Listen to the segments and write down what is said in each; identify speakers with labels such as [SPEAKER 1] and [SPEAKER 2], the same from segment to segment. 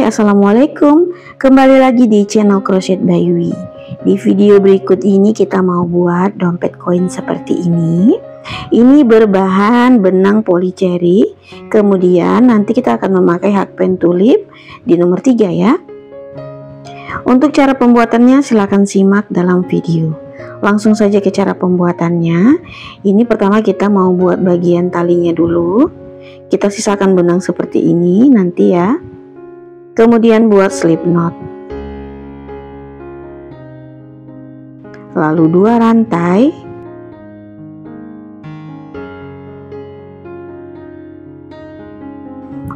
[SPEAKER 1] Assalamualaikum. Kembali lagi di channel Crochet by Wi. Di video berikut ini kita mau buat dompet koin seperti ini. Ini berbahan benang polycherry. Kemudian nanti kita akan memakai hakpen tulip di nomor 3 ya. Untuk cara pembuatannya silahkan simak dalam video. Langsung saja ke cara pembuatannya. Ini pertama kita mau buat bagian talinya dulu. Kita sisakan benang seperti ini nanti ya. Kemudian buat slip knot. Lalu 2 rantai.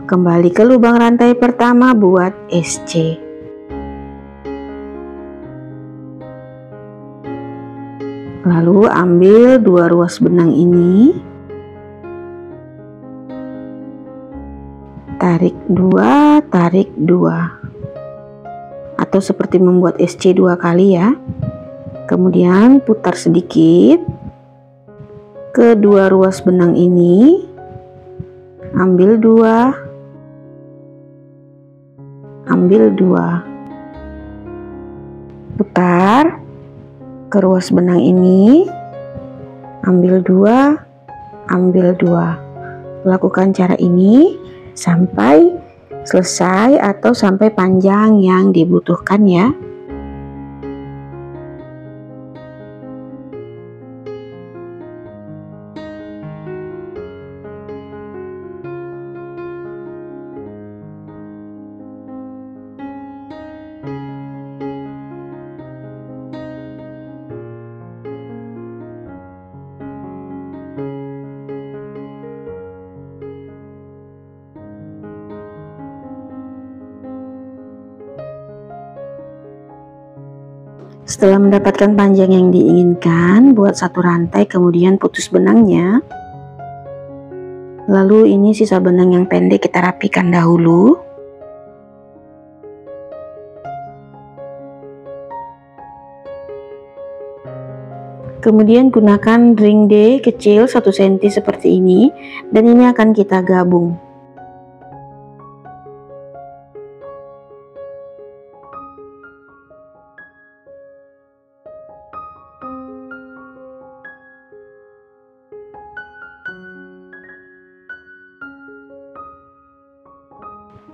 [SPEAKER 1] Kembali ke lubang rantai pertama buat SC. Lalu ambil 2 ruas benang ini. Tarik 2, tarik 2, atau seperti membuat SC 2 kali ya. Kemudian putar sedikit ke 2 ruas benang ini, ambil 2, ambil 2, putar ke ruas benang ini, ambil 2, ambil 2. Lakukan cara ini sampai selesai atau sampai panjang yang dibutuhkan ya. Setelah mendapatkan panjang yang diinginkan, buat 1 rantai kemudian putus benangnya. Lalu ini sisa benang yang pendek kita rapikan dahulu. Kemudian gunakan ring D kecil 1 cm seperti ini, dan ini akan kita gabung.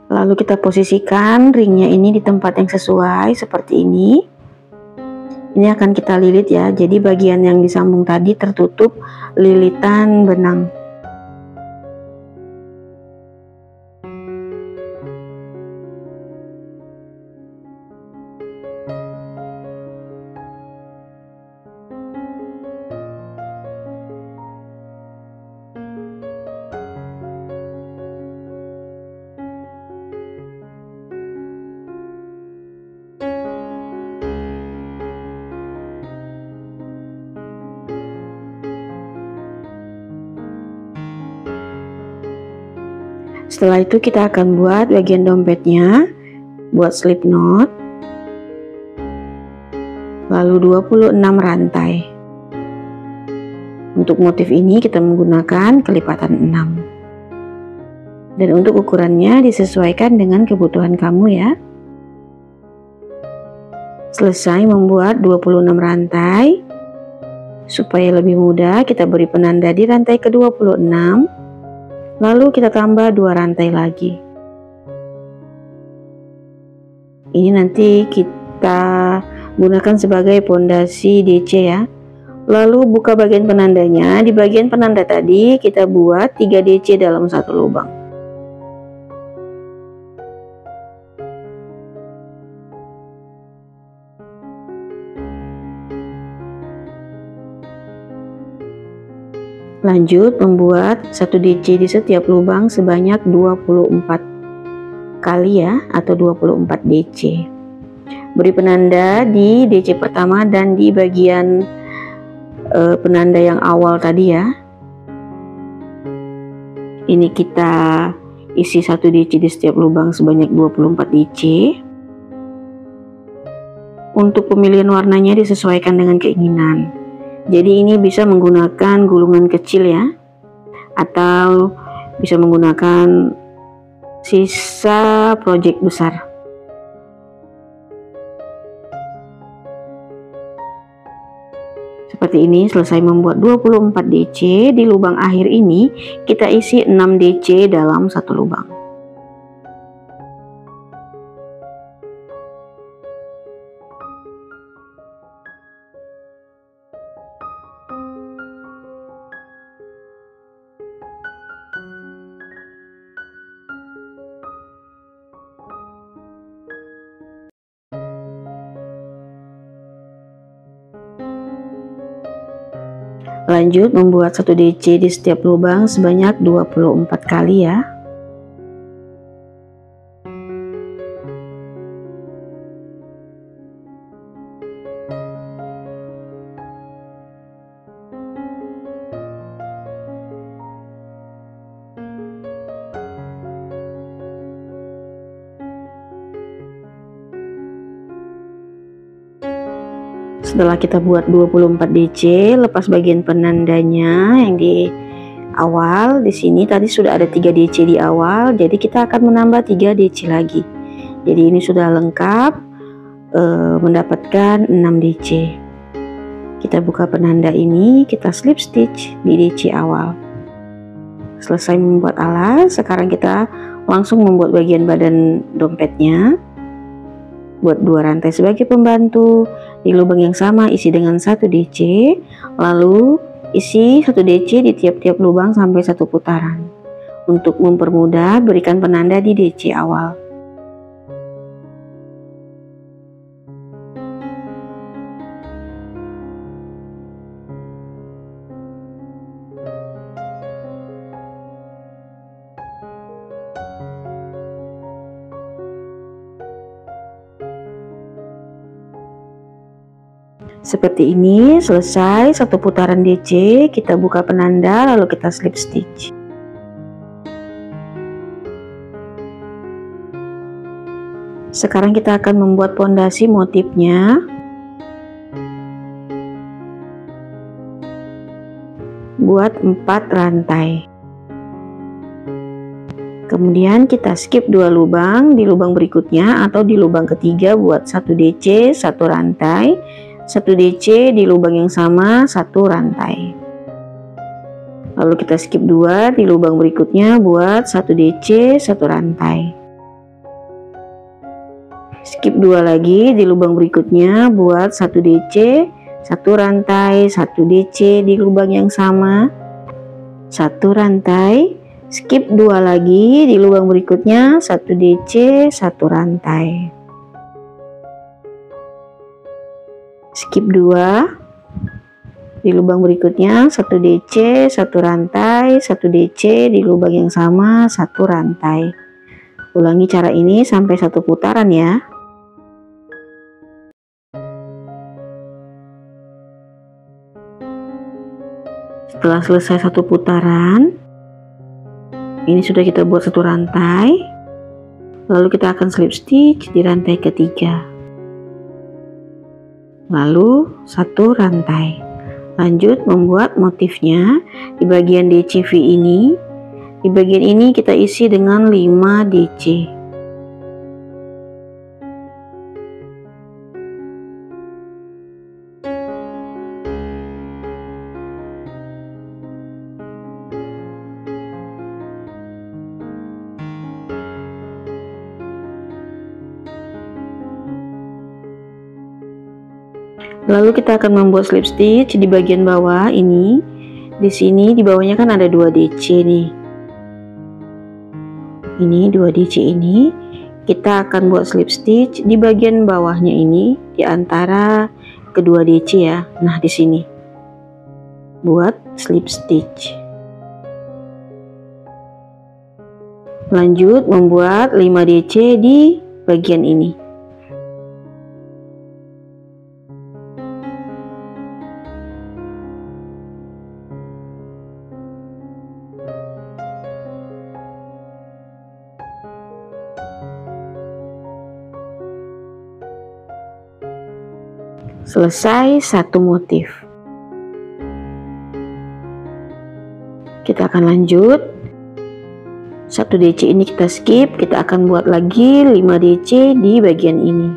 [SPEAKER 1] Lalu kita posisikan ringnya ini di tempat yang sesuai seperti ini. Ini akan kita lilit ya, jadi bagian yang disambung tadi tertutup lilitan benang. Setelah itu kita akan buat bagian dompetnya, buat slip knot, lalu 26 rantai. Untuk motif ini kita menggunakan kelipatan 6, dan untuk ukurannya disesuaikan dengan kebutuhan kamu ya. Selesai membuat 26 rantai. Supaya lebih mudah, kita beri penanda di rantai ke-26. Lalu kita tambah 2 rantai lagi. Ini nanti kita gunakan sebagai pondasi DC ya. Lalu buka bagian penandanya. Di bagian penanda tadi kita buat 3 DC dalam 1 lubang. Lanjut membuat 1 DC di setiap lubang sebanyak 24 kali ya, atau 24 DC. Beri penanda di DC pertama dan di bagian penanda yang awal tadi ya. Ini kita isi 1 DC di setiap lubang sebanyak 24 DC. Untuk pemilihan warnanya disesuaikan dengan keinginan. Jadi ini bisa menggunakan gulungan kecil ya, atau bisa menggunakan sisa project besar. Seperti ini. Selesai membuat 24 DC, di lubang akhir ini kita isi 6 DC dalam satu lubang. Lanjut membuat 1 DC di setiap lubang sebanyak 24 kali ya. Setelah kita buat 24 DC, lepas bagian penandanya yang di awal. Di sini tadi sudah ada 3 DC di awal, jadi kita akan menambah 3 DC lagi. Jadi ini sudah lengkap, mendapatkan 6 DC. Kita buka penanda ini, kita slip stitch di DC awal. Selesai membuat alas, sekarang kita langsung membuat bagian badan dompetnya. Buat 2 rantai sebagai pembantu. Di lubang yang sama isi dengan 1 DC, lalu isi 1 DC di tiap-tiap lubang sampai 1 putaran. Untuk mempermudah, berikan penanda di DC awal. Seperti ini. Selesai 1 putaran DC, kita buka penanda lalu kita slip stitch. Sekarang kita akan membuat pondasi motifnya. Buat 4 rantai. Kemudian kita skip 2 lubang di lubang berikutnya atau di lubang ketiga buat 1 DC, 1 rantai. 1 DC di lubang yang sama, 1 rantai. Lalu kita skip 2 di lubang berikutnya buat 1 DC, 1 rantai. Skip 2 lagi di lubang berikutnya buat 1 DC, 1 rantai, 1 DC di lubang yang sama, 1 rantai. Skip 2 lagi di lubang berikutnya, 1 DC, 1 rantai. Skip 2 di lubang berikutnya, 1 DC, 1 rantai, 1 DC di lubang yang sama, 1 rantai. Ulangi cara ini sampai 1 putaran ya. Setelah selesai 1 putaran, ini sudah kita buat 1 rantai. Lalu kita akan slip stitch di rantai ketiga. Lalu 1 rantai. Lanjut membuat motifnya di bagian DCV ini. Di bagian ini kita isi dengan 5 DC. Lalu kita akan membuat slip stitch di bagian bawah ini. Di sini di bawahnya kan ada 2 DC nih. Ini 2 DC ini. Kita akan buat slip stitch di bagian bawahnya ini di antara kedua DC ya. Nah, di sini. Buat slip stitch. Lanjut membuat 5 DC di bagian ini. Selesai 1 motif. Kita akan lanjut 1 DC ini kita skip, kita akan buat lagi 5 DC di bagian ini.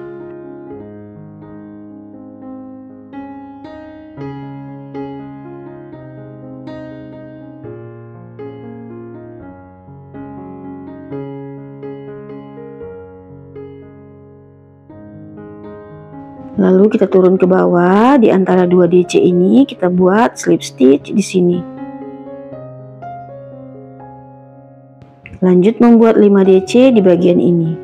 [SPEAKER 1] Lalu kita turun ke bawah, di antara 2 DC ini kita buat slip stitch di sini. Lanjut membuat 5 DC di bagian ini.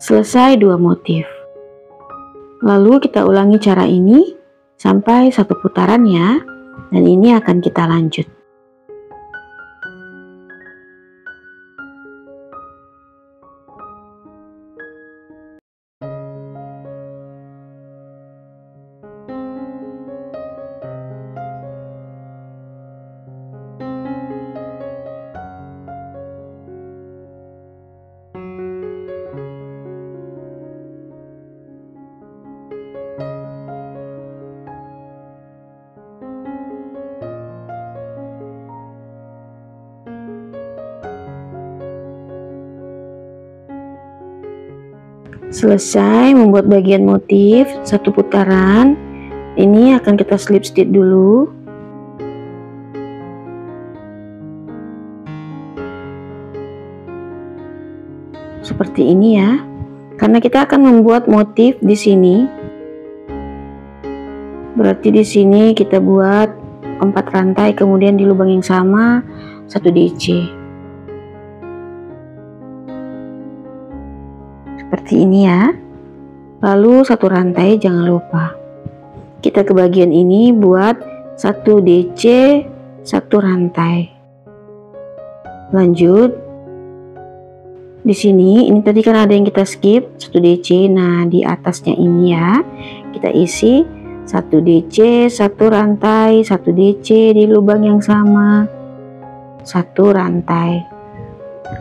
[SPEAKER 1] Selesai 2 motif. Lalu kita ulangi cara ini sampai 1 putaran ya, dan ini akan kita lanjut. Selesai membuat bagian motif 1 putaran, ini akan kita slip stitch dulu. Seperti ini ya. Karena kita akan membuat motif di sini. Berarti di sini kita buat 4 rantai, kemudian di lubang yang sama 1 DC. Seperti ini ya. Lalu 1 rantai, jangan lupa. Kita ke bagian ini buat 1 DC, 1 rantai. Lanjut. Di sini, ini tadi kan ada yang kita skip 1 DC. Nah, di atasnya ini ya, kita isi 1 DC, 1 rantai, 1 DC di lubang yang sama, 1 rantai.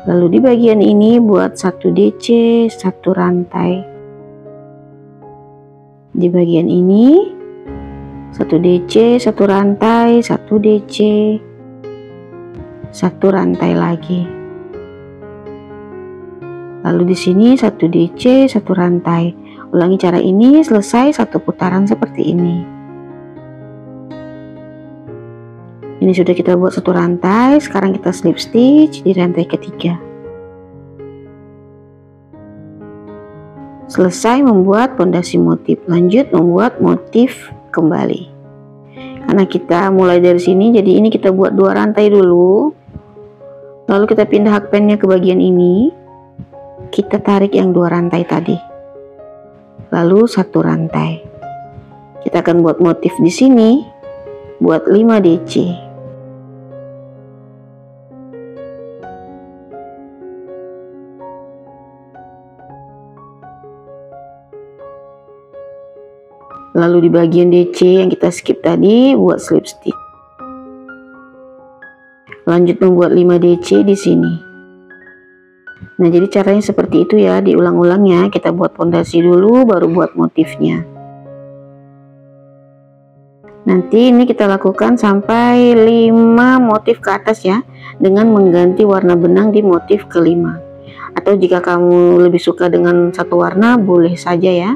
[SPEAKER 1] Lalu di bagian ini buat 1 DC, 1 rantai. Di bagian ini 1 DC, 1 rantai, 1 DC, 1 rantai lagi. Lalu di sini 1 DC, 1 rantai. Ulangi cara ini selesai 1 putaran seperti ini. Ini sudah kita buat 1 rantai, sekarang kita slip stitch di rantai ketiga. Selesai membuat pondasi motif, lanjut membuat motif kembali. Karena kita mulai dari sini, jadi ini kita buat 2 rantai dulu. Lalu kita pindah hakpennya ke bagian ini. Kita tarik yang 2 rantai tadi. Lalu 1 rantai. Kita akan buat motif di sini, buat 5 DC. Lalu di bagian DC yang kita skip tadi buat slip stitch. Lanjut membuat 5 DC di sini. Nah, jadi caranya seperti itu ya, diulang-ulang ya. Kita buat pondasi dulu baru buat motifnya. Nanti ini kita lakukan sampai 5 motif ke atas ya, dengan mengganti warna benang di motif kelima. Atau jika kamu lebih suka dengan 1 warna, boleh saja ya.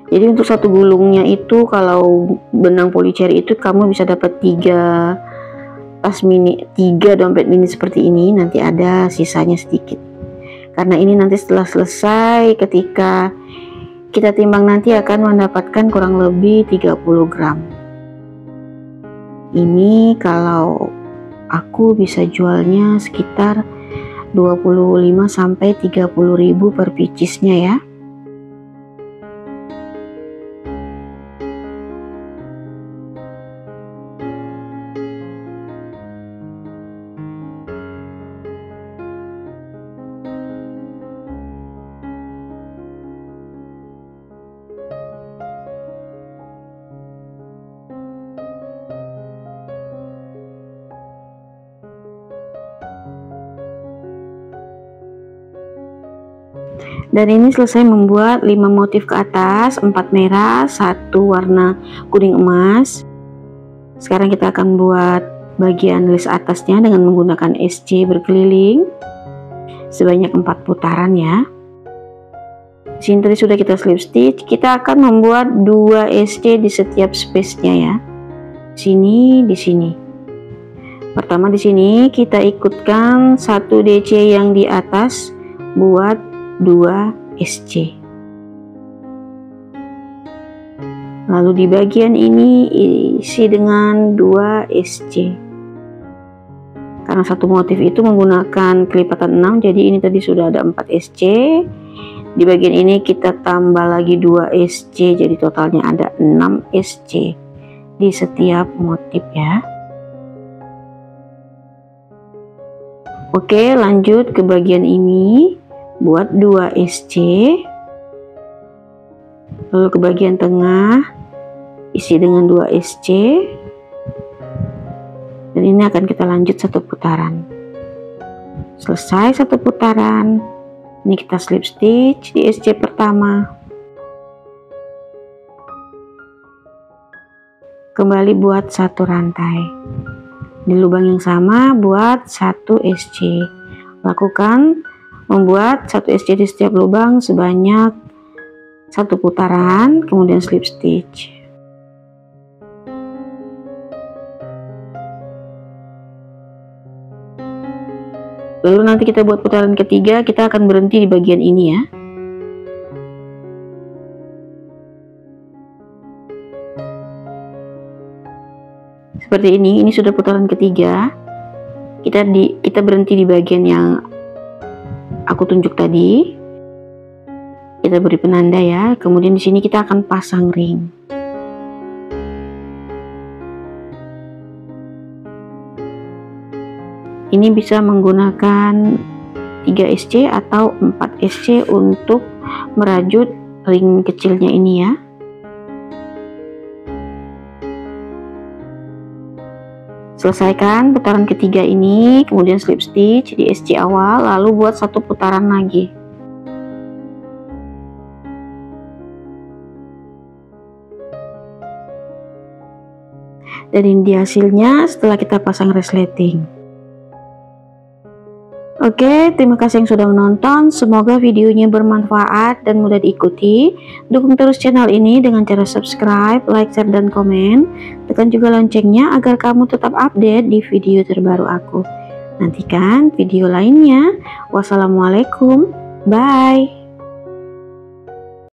[SPEAKER 1] Jadi untuk 1 gulungnya itu, kalau benang polycherry itu kamu bisa dapat 3 tas mini, 3 dompet mini seperti ini. Nanti ada sisanya sedikit. Karena ini nanti setelah selesai, ketika kita timbang nanti akan mendapatkan kurang lebih 30 gram. Ini kalau aku bisa jualnya sekitar 25 sampai 30 ribu per piecesnya ya. Dan ini selesai membuat 5 motif ke atas, 4 merah, 1 warna kuning emas. Sekarang kita akan buat bagian list atasnya dengan menggunakan SC berkeliling sebanyak 4 putaran ya. Sini tadi sudah kita slip stitch, kita akan membuat 2 SC di setiap space-nya ya. Sini, di sini. Pertama di sini kita ikutkan 1 DC yang di atas buat 2 SC. Lalu di bagian ini isi dengan 2 SC. Karena satu motif itu menggunakan kelipatan 6, jadi ini tadi sudah ada 4 SC. Di bagian ini kita tambah lagi 2 SC, jadi totalnya ada 6 SC di setiap motif ya. Oke, lanjut ke bagian ini, buat 2 SC. Lalu ke bagian tengah isi dengan 2 SC, dan ini akan kita lanjut 1 putaran. Selesai 1 putaran, ini kita slip stitch di SC pertama, kembali buat 1 rantai di lubang yang sama, buat 1 SC. Lakukan membuat 1 SC di setiap lubang sebanyak 1 putaran, kemudian slip stitch. Lalu nanti kita buat putaran ketiga, kita akan berhenti di bagian ini ya. Seperti ini sudah putaran ketiga. Kita berhenti di bagian yang aku tunjuk tadi. Kita beri penanda ya. Kemudian di sini kita akan pasang ring. Ini bisa menggunakan 3 SC atau 4 SC untuk merajut ring kecilnya ini ya. Selesaikan putaran ketiga ini, kemudian slip stitch di SC awal, lalu buat 1 putaran lagi. Dan ini hasilnya setelah kita pasang resleting. Oke, terima kasih yang sudah menonton. Semoga videonya bermanfaat dan mudah diikuti. Dukung terus channel ini dengan cara subscribe, like, share, dan komen. Tekan juga loncengnya agar kamu tetap update di video terbaru aku. Nantikan video lainnya. Wassalamualaikum. Bye.